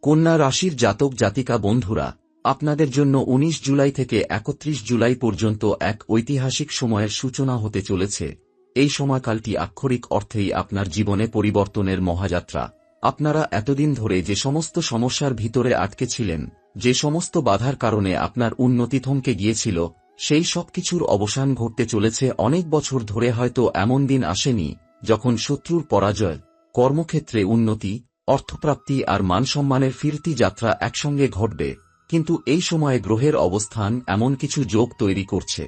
কন্যা রাশির জাতক জাতিকা বন্ধুরা, আপনাদের জন্য ১৯ জুলাই থেকে ৩১ জুলাই পর্যন্ত এক ঐতিহাসিক সময়ের সূচনা হতে চলেছে। এই সময়কালটি আক্ষরিক অর্থেই আপনার জীবনে পরিবর্তনের মহাযাত্রা। আপনারা এতদিন ধরে যে সমস্ত সমস্যার ভিতরে আটকে ছিলেন, যে সমস্ত বাধার কারণে আপনার উন্নতি থমকে গিয়েছিল, সেই সব কিছুর অবসান ঘটতে চলেছে। অনেক বছর ধরে হয়তো এমন দিন আসেনি যখন শত্রুর পরাজয়, কর্মক্ষেত্রে উন্নতি, অর্থপ্রাপ্তি আর মানসম্মানের ফিরতি যাত্রা একসঙ্গে ঘটবে, কিন্তু এই সময়ে গ্রহের অবস্থান এমন কিছু যোগ তৈরি করছে,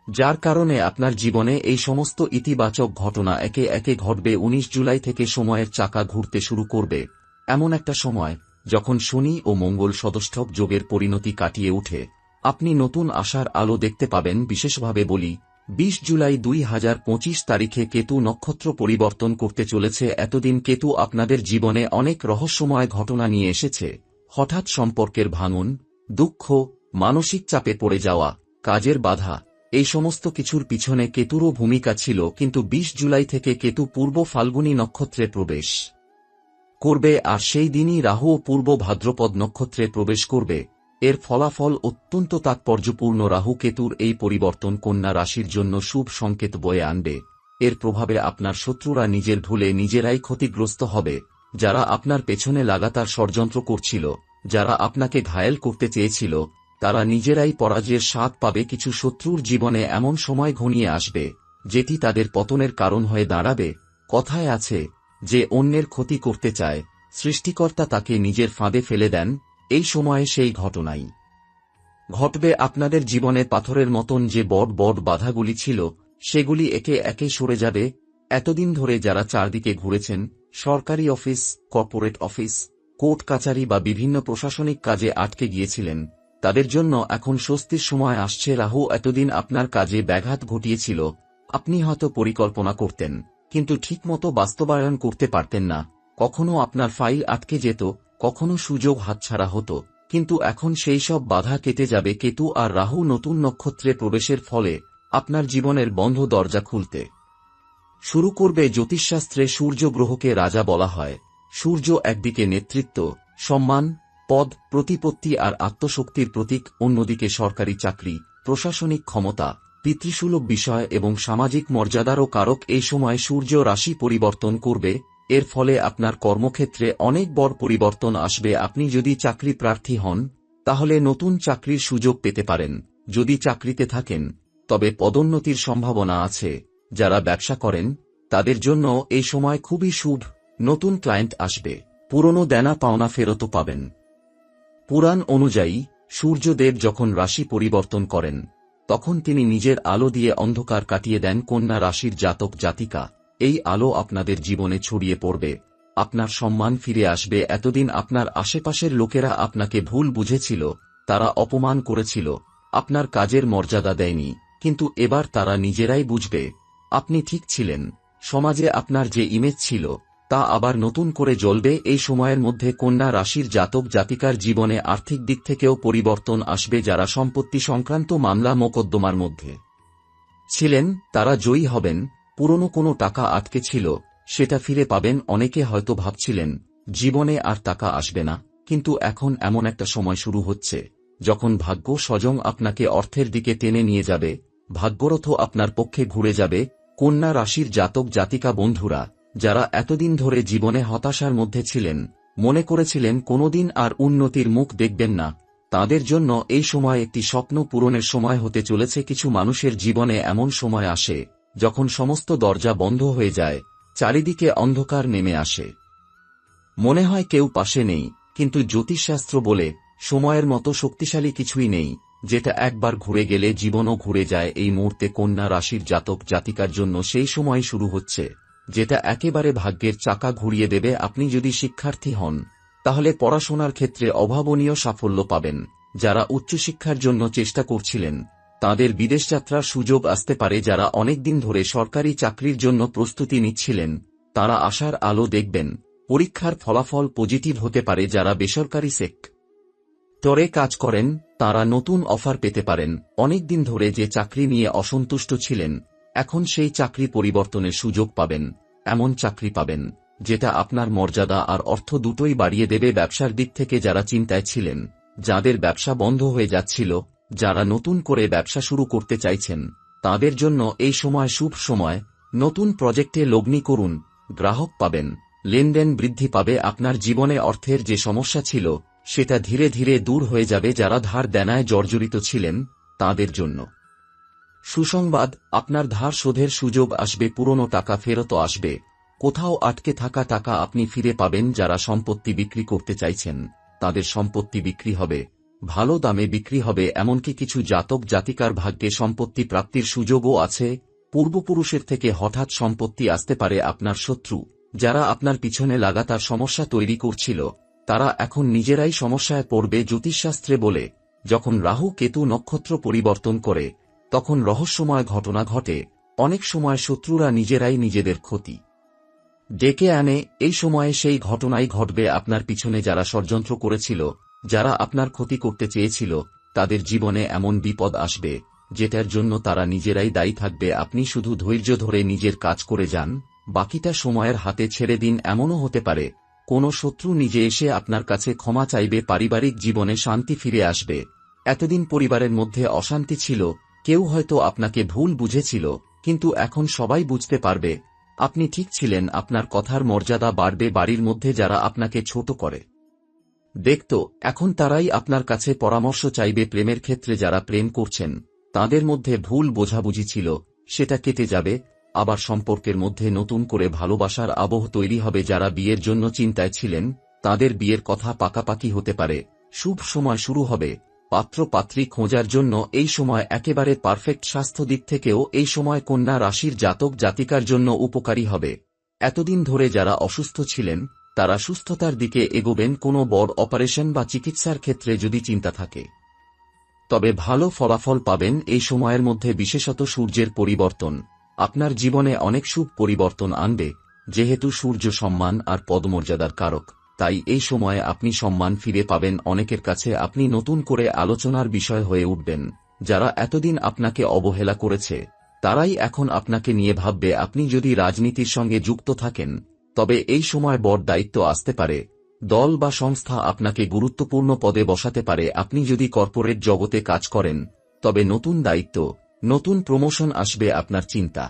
যার কারণে আপনার জীবনে এই সমস্ত ইতিবাচক ঘটনা একে একে ঘটবে। ১৯ জুলাই থেকে সময়ের চাকা ঘুরতে শুরু করবে, এমন একটা সময় যখন শনি ও মঙ্গল সদষ্ঠক যোগের পরিণতি কাটিয়ে উঠে আপনি নতুন আশার আলো দেখতে পাবেন। বিশেষভাবে বলি, ২০ জুলাই ২০২৫ তারিখে কেতু নক্ষত্র পরিবর্তন করতে চলেছে। এতদিন কেতু আপনাদের জীবনে অনেক রহস্যময় ঘটনা নিয়ে এসেছে। হঠাৎ সম্পর্কের ভাঙন, দুঃখ, মানসিক চাপে পড়ে যাওয়া, কাজের বাধা, এই সমস্ত কিছুর পিছনে কেতুরও ভূমিকা ছিল। কিন্তু ২০ জুলাই থেকে কেতু পূর্ব ফাল্গুনী নক্ষত্রে প্রবেশ করবে, আর সেই দিনই রাহুও পূর্ব ভাদ্রপদ নক্ষত্রে প্রবেশ করবে। এর ফলাফল অত্যন্ত তাৎপর্যপূর্ণ। রাহু কেতুর এই পরিবর্তন কন্যা রাশির জন্য শুভ সংকেত বয়ে আনবে। এর প্রভাবে আপনার শত্রুরা নিজের ভুলে নিজেরাই ক্ষতিগ্রস্ত হবে। যারা আপনার পেছনে লাগাতার ষড়যন্ত্র করছিল, যারা আপনাকে ঘায়েল করতে চেয়েছিল, তারা নিজেরাই পরাজয়ের স্বাদ পাবে। কিছু শত্রুর জীবনে এমন সময় ঘনিয়ে আসবে যেটি তাদের পতনের কারণ হয়ে দাঁড়াবে। কথায় আছে, যে অন্যের ক্ষতি করতে চায়, সৃষ্টিকর্তা তাকে নিজের ফাঁদে ফেলে দেন। এই সময়ে সেই ঘটনাই ঘটবে। আপনাদের জীবনে পাথরের মতন যে বড় বড় বাধাগুলি ছিল, সেগুলি একে একে সরে যাবে। এতদিন ধরে যারা চারদিকে ঘুরেছেন, সরকারি অফিস, কর্পোরেট অফিস, কোর্ট কাচারি বা বিভিন্ন প্রশাসনিক কাজে আটকে গিয়েছিলেন, তাদের জন্য এখন স্বস্তির সময় আসছে। রাহু এতদিন আপনার কাজে ব্যাঘাত ঘটিয়েছিল। আপনি হয়তো পরিকল্পনা করতেন, কিন্তু ঠিকমতো বাস্তবায়ন করতে পারতেন না। কখনো আপনার ফাইল আটকে যেত, কখনো সুযোগ হাতছাড়া হতো। কিন্তু এখন সেই সব বাধা কেটে যাবে। কেতু আর রাহু নতুন নক্ষত্রে প্রবেশের ফলে আপনার জীবনের বন্ধ দরজা খুলতে শুরু করবে। জ্যোতিষশাস্ত্রে সূর্য গ্রহকে রাজা বলা হয়। সূর্য একদিকে নেতৃত্ব, সম্মান, পদ, প্রতিপত্তি আর আত্মশক্তির প্রতীক, অন্যদিকে সরকারি চাকরি, প্রশাসনিক ক্ষমতা, পিতৃসুলভ বিষয় এবং সামাজিক মর্যাদারও কারক। এই সময় সূর্য রাশি পরিবর্তন করবে। এর ফলে আপনার কর্মক্ষেত্রে অনেক বড় পরিবর্তন আসবে। আপনি যদি চাকরি প্রার্থী হন, তাহলে নতুন চাকরির সুযোগ পেতে পারেন। যদি চাকরিতে থাকেন, তবে পদোন্নতির সম্ভাবনা আছে। যারা ব্যবসা করেন, তাদের জন্য এই সময় খুবই শুভ। নতুন ক্লায়েন্ট আসবে, পুরনো দেনা পাওনা ফেরতও পাবেন। পুরাণ অনুযায়ী সূর্যদেব যখন রাশি পরিবর্তন করেন, তখন তিনি নিজের আলো দিয়ে অন্ধকার কাটিয়ে দেন। কন্যা রাশির জাতক জাতিকা, এই আলো আপনাদের জীবনে ছড়িয়ে পড়বে। আপনার সম্মান ফিরে আসবে। এতদিন আপনার আশেপাশের লোকেরা আপনাকে ভুল বুঝেছিল, তারা অপমান করেছিল, আপনার কাজের মর্যাদা দেয়নি, কিন্তু এবার তারা নিজেরাই বুঝবে আপনি ঠিক ছিলেন। সমাজে আপনার যে ইমেজ ছিল, তা আবার নতুন করে জ্বলবে। এই সময়ের মধ্যে কন্যা রাশির জাতক জাতিকার জীবনে আর্থিক দিক থেকেও পরিবর্তন আসবে। যারা সম্পত্তি সংক্রান্ত মামলা মোকদ্দমার মধ্যে ছিলেন, তারা জয়ী হবেন। পুরনো কোনো টাকা আটকে ছিল, সেটা ফিরে পাবেন। অনেকে হয়তো ভাবছিলেন জীবনে আর টাকা আসবে না, কিন্তু এখন এমন একটা সময় শুরু হচ্ছে যখন ভাগ্য স্বয়ং আপনাকে অর্থের দিকে টেনে নিয়ে যাবে। ভাগ্যরথ আপনার পক্ষে ঘুরে যাবে। কন্যা রাশির জাতক জাতিকা বন্ধুরা, যারা এতদিন ধরে জীবনে হতাশার মধ্যে ছিলেন, মনে করেছিলেন কোনোদিন আর উন্নতির মুখ দেখবেন না, তাদের জন্য এই সময় একটি স্বপ্ন পূরণের সময় হতে চলেছে। কিছু মানুষের জীবনে এমন সময় আসে যখন সমস্ত দরজা বন্ধ হয়ে যায়, চারিদিকে অন্ধকার নেমে আসে, মনে হয় কেউ পাশে নেই। কিন্তু জ্যোতিষশাস্ত্র বলে, সময়ের মতো শক্তিশালী কিছুই নেই, যেটা একবার ঘুরে গেলে জীবনও ঘুরে যায়। এই মুহূর্তে কন্যা রাশির জাতক জাতিকার জন্য সেই সময় শুরু হচ্ছে যেটা একেবারে ভাগ্যের চাকা ঘুরিয়ে দেবে। আপনি যদি শিক্ষার্থী হন, তাহলে পড়াশোনার ক্ষেত্রে অভাবনীয় সাফল্য পাবেন। যারা উচ্চশিক্ষার জন্য চেষ্টা করছিলেন, তাদের বিদেশযাত্রার সুযোগ আসতে পারে। যারা অনেকদিন ধরে সরকারি চাকরির জন্য প্রস্তুতি নিচ্ছিলেন, তারা আশার আলো দেখবেন। পরীক্ষার ফলাফল পজিটিভ হতে পারে। যারা বেসরকারি সেক্টরে কাজ করেন, তারা নতুন অফার পেতে পারেন। অনেকদিন ধরে যে চাকরি নিয়ে অসন্তুষ্ট ছিলেন, এখন সেই চাকরি পরিবর্তনের সুযোগ পাবেন। এমন চাকরি পাবেন যেটা আপনার মর্যাদা আর অর্থ দুটোই বাড়িয়ে দেবে। ব্যবসার দিক থেকে যারা চিন্তায় ছিলেন, যাদের ব্যবসা বন্ধ হয়ে যাচ্ছিল, যারা নতুন করে ব্যবসা শুরু করতে চাইছেন, তাদের জন্য এই সময় শুভ সময়। নতুন প্রজেক্টে লগ্নি করুন, গ্রাহক পাবেন, লেনদেন বৃদ্ধি পাবে। আপনার জীবনে অর্থের যে সমস্যা ছিল সেটা ধীরে ধীরে দূর হয়ে যাবে। যারা ধার দেনায় জর্জরিত ছিলেন তাদের জন্য সুসংবাদ, আপনার ধার শোধের সুযোগ আসবে, পুরনো টাকা ফেরত আসবে, কোথাও আটকে থাকা টাকা আপনি ফিরে পাবেন। যারা সম্পত্তি বিক্রি করতে চাইছেন তাদের সম্পত্তি বিক্রি হবে, ভালো দামে বিক্রি হবে। এমনকি কিছু জাতক জাতিকার ভাগ্যে সম্পত্তি প্রাপ্তির সুযোগও আছে। পূর্বপুরুষের থেকে হঠাৎ সম্পত্তি আসতে পারে। আপনার শত্রু যারা আপনার পিছনে লাগাতার সমস্যা তৈরি করছিল, তারা এখন নিজেরাই সমস্যায় পড়বে। জ্যোতিষশাস্ত্রে বলে, যখন রাহু কেতু নক্ষত্র পরিবর্তন করে তখন রহস্যময় ঘটনা ঘটে। অনেক সময় শত্রুরা নিজেরাই নিজেদের ক্ষতি ডেকে আনে। এই সময়ে সেই ঘটনাই ঘটবে। আপনার পিছনে যারা ষড়যন্ত্র করেছিল, যারা আপনার ক্ষতি করতে চেয়েছিল, তাদের জীবনে এমন বিপদ আসবে যেটার জন্য তারা নিজেরাই দায়ী থাকবে। আপনি শুধু ধৈর্য ধরে নিজের কাজ করে যান, বাকিটা সময়ের হাতে ছেড়ে দিন। এমনও হতে পারে কোনো শত্রু নিজে এসে আপনার কাছে ক্ষমা চাইবে। পারিবারিক জীবনে শান্তি ফিরে আসবে। এতদিন পরিবারের মধ্যে অশান্তি ছিল, কেউ হয়তো আপনাকে ভুল বুঝেছিল, কিন্তু এখন সবাই বুঝতে পারবে আপনি ঠিক ছিলেন। আপনার কথার মর্যাদা বাড়বে। বাড়ির মধ্যে যারা আপনাকে ছোট করে দেখত, এখন তারাই আপনার কাছে পরামর্শ চাইবে। প্রেমের ক্ষেত্রে যারা প্রেম করছেন, তাদের মধ্যে ভুল বোঝাবুঝি ছিল, সেটা কেটে যাবে। আবার সম্পর্কের মধ্যে নতুন করে ভালোবাসার আবহ তৈরি হবে। যারা বিয়ের জন্য চিন্তায় ছিলেন, তাদের বিয়ের কথা পাকাপাকি হতে পারে। শুভ সময় শুরু হবে। পাত্র পাত্রী খোঁজার জন্য এই সময় একেবারে পারফেক্ট। স্বাস্থ্য দিক থেকেও এই সময় কন্যা রাশির জাতক জাতিকার জন্য উপকারী হবে। এতদিন ধরে যারা অসুস্থ ছিলেন, তারা সুস্থতার দিকে এগোবেন। কোনো বড় অপারেশন বা চিকিৎসার ক্ষেত্রে যদি চিন্তা থাকে, তবে ভালো ফলাফল পাবেন। এই সময়ের মধ্যে বিশেষত সূর্যের পরিবর্তন আপনার জীবনে অনেক শুভ পরিবর্তন আনবে। যেহেতু সূর্য সম্মান আর পদমর্যাদার কারক, তাই এই সময়ে আপনি সম্মান ফিরে পাবেন। অনেকের কাছে আপনি নতুন করে আলোচনার বিষয় হয়ে উঠবেন। যারা এতদিন আপনাকে অবহেলা করেছে, তারাই এখন আপনাকে নিয়ে ভাববে। আপনি যদি রাজনীতির সঙ্গে যুক্ত থাকেন, তবে এই সময় বড় দায়িত্ব আসতে পারে। দল বা সংস্থা আপনাকে গুরুত্বপূর্ণ পদে বসাতে পারে। আপনি যদি কর্পোরেট জগতে কাজ করেন, তবে নতুন দায়িত্ব, নতুন প্রমোশন আসবে। আপনার চিন্তা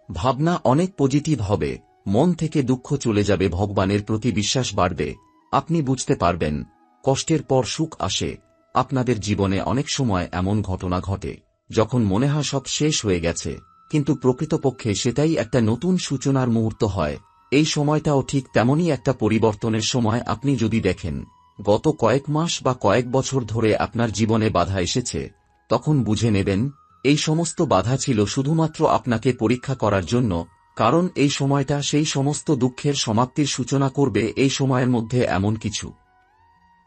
ভাবনা অনেক পজিটিভ হবে। মন থেকে দুঃখ চলে যাবে। ভগবানের প্রতি বিশ্বাস বাড়বে। আপনি বুঝতে পারবেন কষ্টের পর সুখ আসে। আপনাদের জীবনে অনেক সময় এমন ঘটনা ঘটে যখন মনে হয় সব শেষ হয়ে গেছে, কিন্তু প্রকৃতপক্ষে সেটাই একটা নতুন সূচনার মুহূর্ত হয়। এই সময়টাও ঠিক তেমনই একটা পরিবর্তনের সময়। আপনি যদি দেখেন গত কয়েক মাস বা কয়েক বছর ধরে আপনার জীবনে বাধা এসেছে, তখন বুঝে নেবেন এই সমস্ত বাধা ছিল শুধুমাত্র আপনাকে পরীক্ষা করার জন্য। কারণ এই সময়টা সেই সমস্ত দুঃখের সমাপ্তির সূচনা করবে। এই সময়ের মধ্যে এমন কিছু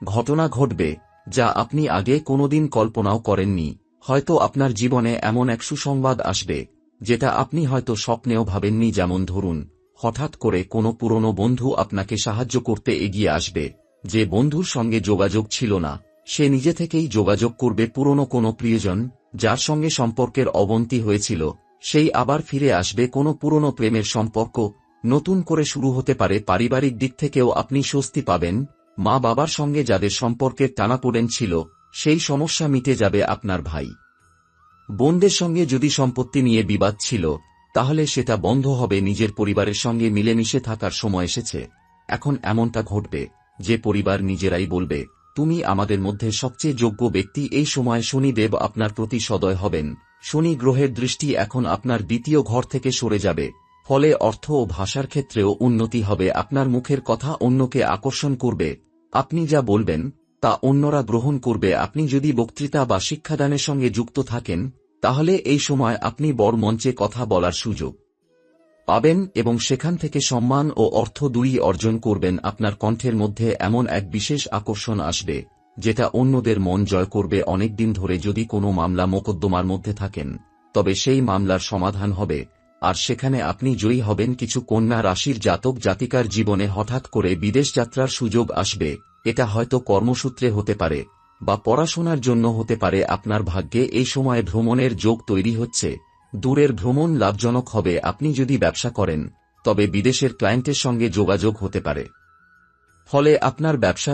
ঘটনা ঘটবে যা আপনি আগে কোনোদিন কল্পনাও করেননি। হয়তো আপনার জীবনে এমন এক সুসংবাদ আসবে যেটা আপনি হয়তো স্বপ্নেও ভাবেননি। যেমন ধরুন, হঠাৎ করে কোনো পুরনো বন্ধু আপনাকে সাহায্য করতে এগিয়ে আসবে। যে বন্ধুর সঙ্গে যোগাযোগ ছিল না, সে নিজে থেকেই যোগাযোগ করবে। পুরনো কোনো প্রিয়জন যার সঙ্গে সম্পর্কের অবনতি হয়েছিল, সেই আবার ফিরে আসবে। কোনো পুরনো প্রেমের সম্পর্ক নতুন করে শুরু হতে পারে। পারিবারিক দিক থেকেও আপনি স্বস্তি পাবেন। মা বাবার সঙ্গে যাদের সম্পর্কের টানাপোড়েন ছিল, সেই সমস্যা মিটে যাবে। আপনার ভাই বোনদের সঙ্গে যদি সম্পত্তি নিয়ে বিবাদ ছিল, তাহলে সেটা বন্ধ হবে। নিজের পরিবারের সঙ্গে মিলেমিশে থাকার সময় এসেছে। এখন এমনটা ঘটবে যে পরিবার নিজেরাই বলবে, তুমি আমাদের মধ্যে সবচেয়ে যোগ্য ব্যক্তি। এই সময় শনিদেব আপনার প্রতি সদয় হবেন। শনি গ্রহের দৃষ্টি এখন আপনার দ্বিতীয় ঘর থেকে সরে যাবে। ফলে অর্থ ও ভাষার ক্ষেত্রেও উন্নতি হবে। আপনার মুখের কথা অন্যকে আকর্ষণ করবে। আপনি যা বলবেন তা অন্যরা গ্রহণ করবে। আপনি যদি বক্তৃতা বা শিক্ষাদানের সঙ্গে যুক্ত থাকেন, তাহলে এই সময় আপনি বড় মঞ্চে কথা বলার সুযোগ পাবেন এবং সেখান থেকে সম্মান ও অর্থ দুই অর্জন করবেন। আপনার কণ্ঠের মধ্যে এমন এক বিশেষ আকর্ষণ আসবে যেটা অন্যদের মন জয় করবে। অনেকদিন ধরে যদি কোনো মামলা মোকদ্দমার মধ্যে থাকেন, তবে সেই মামলার সমাধান হবে আর সেখানে আপনি জয়ী হবেন। কিছু কন্যা রাশির জাতক জাতিকার জীবনে হঠাৎ করে বিদেশ যাত্রার সুযোগ আসবে। এটা হয়তো কর্মসূত্রে হতে পারে বা পড়াশোনার জন্য হতে পারে। আপনার ভাগ্যে এই সময় ভ্রমণের যোগ তৈরি হচ্ছে। দূরের ভ্রমণ লাভজনক হবে। আপনি যদি ব্যবসা করেন, তবে বিদেশের ক্লায়েন্টের সঙ্গে যোগাযোগ হতে পারে। ফলে আপনার ব্যবসা